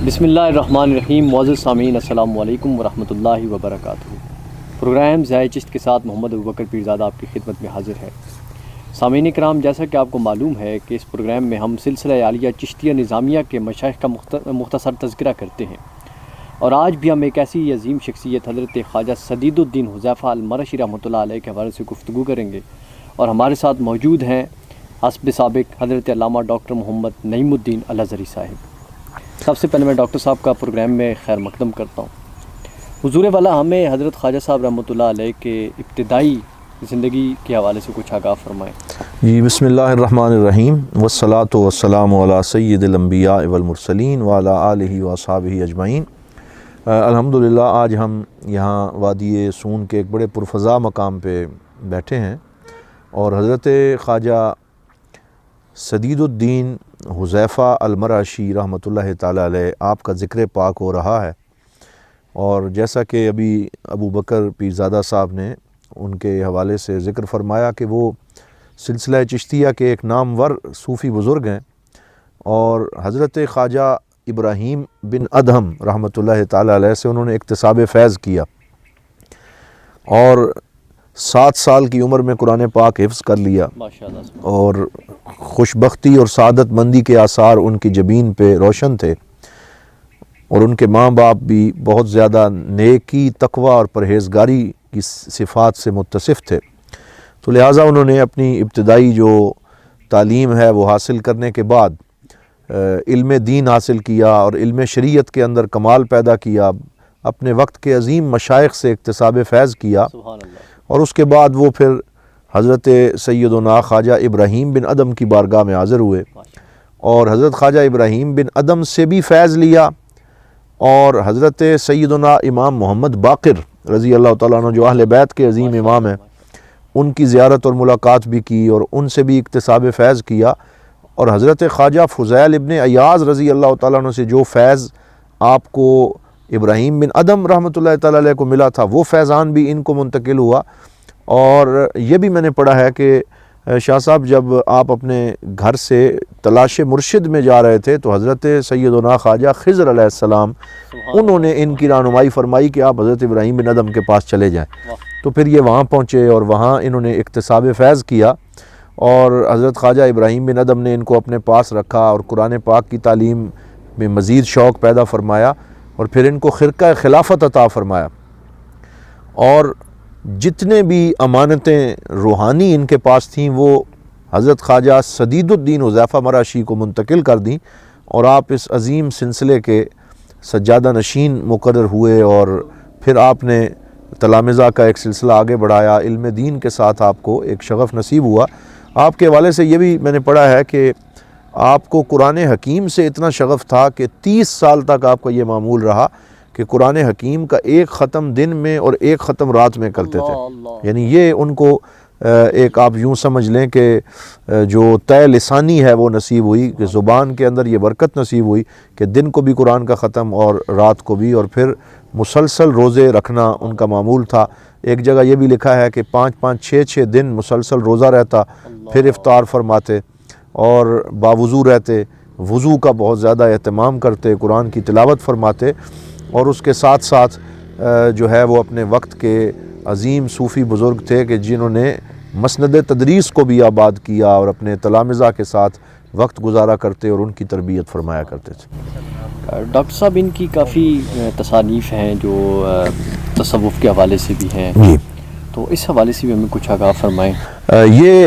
بسم اللہ الرحمن الرحیم. معزز سامعین السلام علیکم ورحمۃ اللہ وبرکاتہ. پروگرام ضیاء چشت کے ساتھ محمد ابوبکر پیرزادہ آپ کی خدمت میں حاضر ہے. سامعین کرام، جیسا کہ آپ کو معلوم ہے کہ اس پروگرام میں ہم سلسلہ عالیہ چشتیہ نظامیہ کے مشائخ کا مختصر تذکرہ کرتے ہیں، اور آج بھی ہم ایک ایسی عظیم شخصیت حضرت خواجہ سدید الدین حذیفہ المرشی رحمۃ اللہ علیہ کے حوالے سے گفتگو کریں گے. اور ہمارے ساتھ موجود ہیں حسب سابق حضرت علامہ ڈاکٹر محمد نعیم الدین الازہری صاحب. سب سے پہلے میں ڈاکٹر صاحب کا پروگرام میں خیر مقدم کرتا ہوں. حضور والا ہمیں حضرت خواجہ صاحب رحمۃ اللہ علیہ کے ابتدائی زندگی کے حوالے سے کچھ آگاہ فرمائیں. جی، بسم اللہ الرحمن الرحیم، والصلاة والسلام علی سید الانبیاء والمرسلین وعلی آلہ واصحابہ اجمعین. الحمدللہ آج ہم یہاں وادی سون کے ایک بڑے پرفضا مقام پہ بیٹھے ہیں، اور حضرت خواجہ سدید الدین حذیفہ المرشی رحمۃ اللہ تعالیٰ علیہ آپ کا ذکر پاک ہو رہا ہے. اور جیسا کہ ابھی ابو بکر پیرزادہ صاحب نے ان کے حوالے سے ذکر فرمایا کہ وہ سلسلہ چشتیہ کے ایک نامور صوفی بزرگ ہیں، اور حضرت خواجہ ابراہیم بن ادہم رحمۃ اللہ تعالیٰ علیہ سے انہوں نے اکتساب فیض کیا، اور 7 سال کی عمر میں قرآن پاک حفظ کر لیا، اور خوشبختی اور سعادت مندی کے آثار ان کی جبین پہ روشن تھے. اور ان کے ماں باپ بھی بہت زیادہ نیکی، تقوی اور پرہیزگاری کی صفات سے متصف تھے. تو لہٰذا انہوں نے اپنی ابتدائی جو تعلیم ہے وہ حاصل کرنے کے بعد علم دین حاصل کیا، اور علم شریعت کے اندر کمال پیدا کیا، اپنے وقت کے عظیم مشائخ سے اکتساب فیض کیا. اور اس کے بعد وہ پھر حضرت سیدنا خواجہ ابراہیم بن ادم کی بارگاہ میں حاضر ہوئے، اور حضرت خواجہ ابراہیم بن ادم سے بھی فیض لیا، اور حضرت سیدنا امام محمد باقر رضی اللہ تعالیٰ عنہ جو اہل بیت کے عظیم امام ہیں ان کی زیارت اور ملاقات بھی کی، اور ان سے بھی اکتساب فیض کیا. اور حضرت خواجہ فضیل ابن ایاز رضی اللہ تعالیٰ عنہ سے جو فیض آپ کو ابراہیم بن ادم رحمۃ اللہ تعالیٰ علیہ کو ملا تھا، وہ فیضان بھی ان کو منتقل ہوا. اور یہ بھی میں نے پڑھا ہے کہ شاہ صاحب جب آپ اپنے گھر سے تلاش مرشد میں جا رہے تھے تو حضرت سیدنا خواجہ خضر علیہ السلام انہوں نے ان کی رہنمائی فرمائی کہ آپ حضرت ابراہیم بن ادم کے پاس چلے جائیں. تو پھر یہ وہاں پہنچے، اور وہاں انہوں نے اکتساب فیض کیا، اور حضرت خواجہ ابراہیم بن ادم نے ان کو اپنے پاس رکھا، اور قرآن پاک کی تعلیم میں مزید شوق پیدا فرمایا، اور پھر ان کو خرقہ خلافت عطا فرمایا. اور جتنے بھی امانتیں روحانی ان کے پاس تھیں وہ حضرت خواجہ سدید الدین حذیفہ مرشی کو منتقل کر دیں، اور آپ اس عظیم سلسلے کے سجادہ نشین مقرر ہوئے. اور پھر آپ نے تلامذہ کا ایک سلسلہ آگے بڑھایا، علم دین کے ساتھ آپ کو ایک شغف نصیب ہوا. آپ کے حوالے سے یہ بھی میں نے پڑھا ہے کہ آپ کو قرآن حکیم سے اتنا شغف تھا کہ 30 سال تک آپ کا یہ معمول رہا کہ قرآن حکیم کا ایک ختم دن میں اور ایک ختم رات میں کرتے تھے. یعنی یہ ان کو ایک آپ یوں سمجھ لیں کہ جو طے لسانی ہے وہ نصیب ہوئی، کہ زبان کے اندر یہ برکت نصیب ہوئی کہ دن کو بھی قرآن کا ختم اور رات کو بھی. اور پھر مسلسل روزے رکھنا ان کا معمول تھا. ایک جگہ یہ بھی لکھا ہے کہ 5-5 6-6 دن مسلسل روزہ رہتا، پھر افطار فرماتے، اور باوضو رہتے، وضو کا بہت زیادہ اہتمام کرتے، قرآن کی تلاوت فرماتے. اور اس کے ساتھ ساتھ جو ہے وہ اپنے وقت کے عظیم صوفی بزرگ تھے کہ جنہوں نے مسند تدریس کو بھی آباد کیا، اور اپنے تلامذہ کے ساتھ وقت گزارا کرتے اور ان کی تربیت فرمایا کرتے تھے. ڈاکٹر صاحب ان کی کافی تصانیف ہیں جو تصوف کے حوالے سے بھی ہیں، تو اس حوالے سے بھی ہمیں کچھ آگاہ فرمائیں. یہ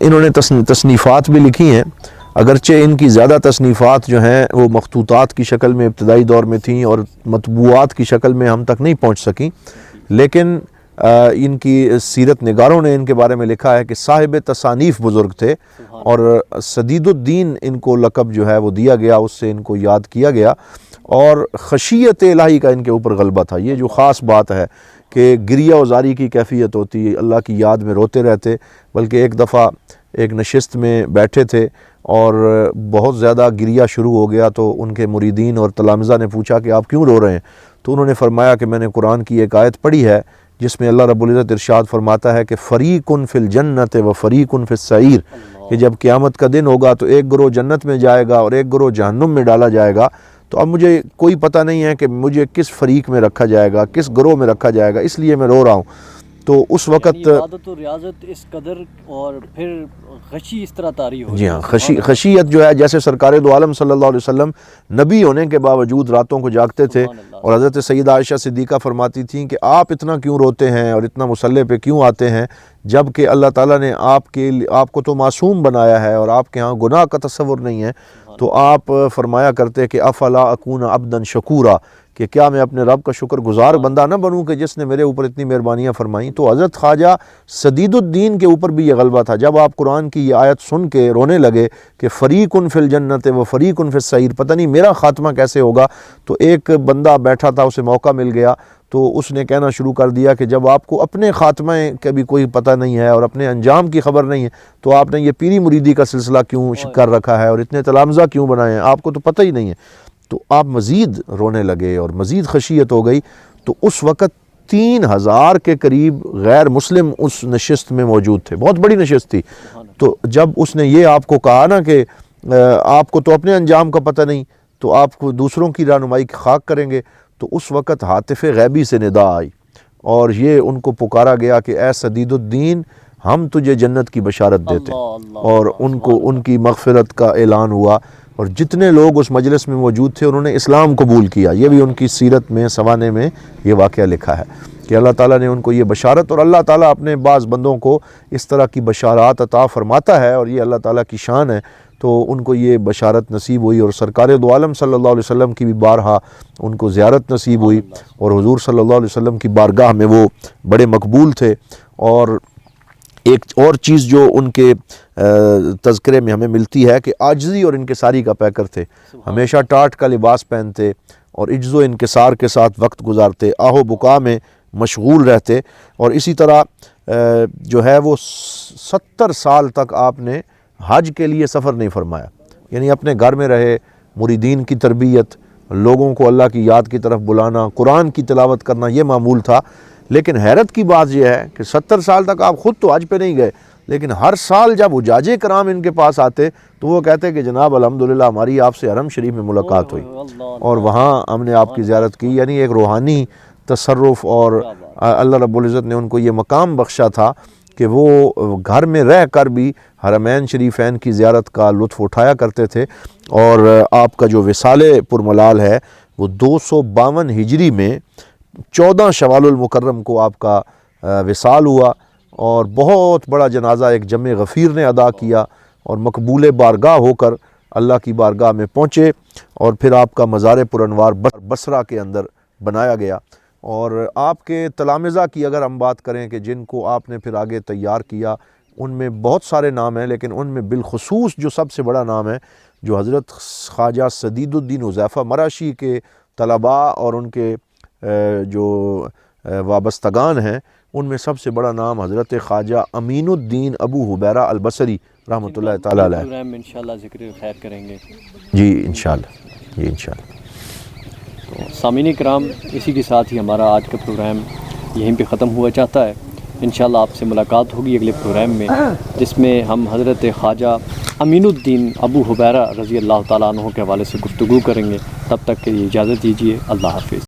انہوں نے تصنیفات بھی لکھی ہیں، اگرچہ ان کی زیادہ تصنیفات جو ہیں وہ مخطوطات کی شکل میں ابتدائی دور میں تھیں اور مطبوعات کی شکل میں ہم تک نہیں پہنچ سکیں، لیکن ان کی سیرت نگاروں نے ان کے بارے میں لکھا ہے کہ صاحب تصانیف بزرگ تھے، اور سدید الدین ان کو لقب جو ہے وہ دیا گیا، اس سے ان کو یاد کیا گیا. اور خشیت الہی کا ان کے اوپر غلبہ تھا. یہ جو خاص بات ہے کہ گریہ وزاری کی کیفیت ہوتی، اللہ کی یاد میں روتے رہتے. بلکہ ایک دفعہ ایک نشست میں بیٹھے تھے اور بہت زیادہ گریہ شروع ہو گیا، تو ان کے مریدین اور تلامذہ نے پوچھا کہ آپ کیوں رو رہے ہیں؟ تو انہوں نے فرمایا کہ میں نے قرآن کی ایک آیت پڑھی ہے جس میں اللہ رب العزت ارشاد فرماتا ہے کہ فریقٌ فی الجنۃ و فریقٌ فی السعیر، کہ جب قیامت کا دن ہوگا تو ایک گروہ جنت میں جائے گا اور ایک گروہ جہنم میں ڈالا جائے گا. تو اب مجھے کوئی پتہ نہیں ہے کہ مجھے کس فریق میں رکھا جائے گا، کس گروہ میں رکھا جائے گا، اس لیے میں رو رہا ہوں۔ تو اس وقت یعنی عبادت و ریاضت اس قدر اور پھر خشی اس طرح طاری ہو، جی ہاں، خشیت جو ہے، جیسے سرکار دو عالم صلی اللہ علیہ وسلم نبی ہونے کے باوجود راتوں کو جاگتے تھے، اور حضرت سیدہ عائشہ صدیقہ فرماتی تھیں کہ آپ اتنا کیوں روتے ہیں اور اتنا مصلی پہ کیوں آتے ہیں، جب کہ اللہ تعالیٰ نے آپ کو تو معصوم بنایا ہے اور آپ کے ہاں گناہ کا تصور نہیں ہے۔ تو آپ فرمایا کرتے کہ افلا اکون عبدا شکورا، کہ کیا میں اپنے رب کا شکر گزار بندہ نہ بنوں کہ جس نے میرے اوپر اتنی مہربانیاں فرمائیں۔ تو حضرت خواجہ سدید الدین کے اوپر بھی یہ غلبہ تھا، جب آپ قرآن کی یہ آیت سن کے رونے لگے کہ فریق فی الجنت و فریق فی السعیر، پتہ نہیں میرا خاتمہ کیسے ہوگا، تو ایک بندہ بیٹھا تھا، اسے موقع مل گیا، تو اس نے کہنا شروع کر دیا کہ جب آپ کو اپنے خاتمہ کا بھی کوئی پتہ نہیں ہے اور اپنے انجام کی خبر نہیں ہے، تو آپ نے یہ پیری مریدی کا سلسلہ کیوں کر رکھا ہے اور اتنے تلامذہ کیوں بنائے ہیں، آپ کو تو پتہ ہی نہیں ہے۔ تو آپ مزید رونے لگے اور مزید خشیت ہو گئی۔ تو اس وقت 3000 کے قریب غیر مسلم اس نشست میں موجود تھے، بہت بڑی نشست تھی۔ تو جب اس نے یہ آپ کو کہا نا کہ آپ کو تو اپنے انجام کا پتہ نہیں، تو آپ کو دوسروں کی رہنمائی خاک کریں گے، تو اس وقت ہاتف غیبی سے ندا آئی اور یہ ان کو پکارا گیا کہ اے سدید الدین، ہم تجھے جنت کی بشارت دیتے، اور ان کی مغفرت کا اعلان ہوا، اور جتنے لوگ اس مجلس میں موجود تھے انہوں نے اسلام قبول کیا۔ یہ بھی ان کی سیرت میں سوانے میں یہ واقعہ لکھا ہے کہ اللہ تعالیٰ نے ان کو یہ بشارت، اور اللہ تعالیٰ اپنے بعض بندوں کو اس طرح کی بشارات عطا فرماتا ہے اور یہ اللہ تعالیٰ کی شان ہے۔ تو ان کو یہ بشارت نصیب ہوئی، اور سرکار دو عالم صلی اللہ علیہ وسلم کی بھی بارہا ان کو زیارت نصیب ہوئی، اور حضور صلی اللہ علیہ وسلم کی بارگاہ میں وہ بڑے مقبول تھے۔ اور ایک اور چیز جو ان کے تذکرے میں ہمیں ملتی ہے کہ عاجزی اور انکساری کا پیکر تھے، ہمیشہ ٹاٹ کا لباس پہنتے اور عجز و انکسار کے ساتھ وقت گزارتے، آہ و بکا میں مشغول رہتے، اور اسی طرح جو ہے وہ 70 سال تک آپ نے حج کے لیے سفر نہیں فرمایا، یعنی اپنے گھر میں رہے، مریدین کی تربیت، لوگوں کو اللہ کی یاد کی طرف بلانا، قرآن کی تلاوت کرنا، یہ معمول تھا۔ لیکن حیرت کی بات یہ ہے کہ 70 سال تک آپ خود تو حج پہ نہیں گئے، لیکن ہر سال جب حجاج کرام ان کے پاس آتے تو وہ کہتے کہ جناب الحمدللہ ہماری آپ سے حرم شریف میں ملاقات ہوئی اور وہاں ہم نے آپ کی زیارت کی۔ یعنی ایک روحانی تصرف، اور اللہ رب العزت نے ان کو یہ مقام بخشا تھا کہ وہ گھر میں رہ کر بھی حرمین شریفین کی زیارت کا لطف اٹھایا کرتے تھے۔ اور آپ کا جو وصال پرملال ہے وہ 252 ہجری میں 14 شوال المکرم کو آپ کا وصال ہوا، اور بہت بڑا جنازہ ایک جمع غفیر نے ادا کیا، اور مقبول بارگاہ ہو کر اللہ کی بارگاہ میں پہنچے، اور پھر آپ کا مزار پرانوار بصرہ کے اندر بنایا گیا۔ اور آپ کے تلامذہ کی اگر ہم بات کریں کہ جن کو آپ نے پھر آگے تیار کیا، ان میں بہت سارے نام ہیں، لیکن ان میں بالخصوص جو سب سے بڑا نام ہے، جو حضرت خواجہ سدید الدین حذیفہ مراشی کے طلباء اور ان کے جو وابستگان ہیں، ان میں سب سے بڑا نام حضرت خواجہ امین الدین ابو حبیرہ البصری رحمۃ اللہ تعالیٰ علیہ۔ پروگرام میں انشاءاللہ ذکر خیر کریں گے جی انشاءاللہ، جی انشاءاللہ۔ تو سامعین کرام، اسی کے ساتھ ہی ہمارا آج کا پروگرام یہیں پہ ختم ہوا چاہتا ہے۔ انشاءاللہ آپ سے ملاقات ہوگی اگلے پروگرام میں، جس میں ہم حضرت خواجہ امین الدین ابو حبیرہ رضی اللہ تعالیٰ عنہ کے حوالے سے گفتگو کریں گے۔ تب تک کے لیے اجازت دیجیے، اللہ حافظ۔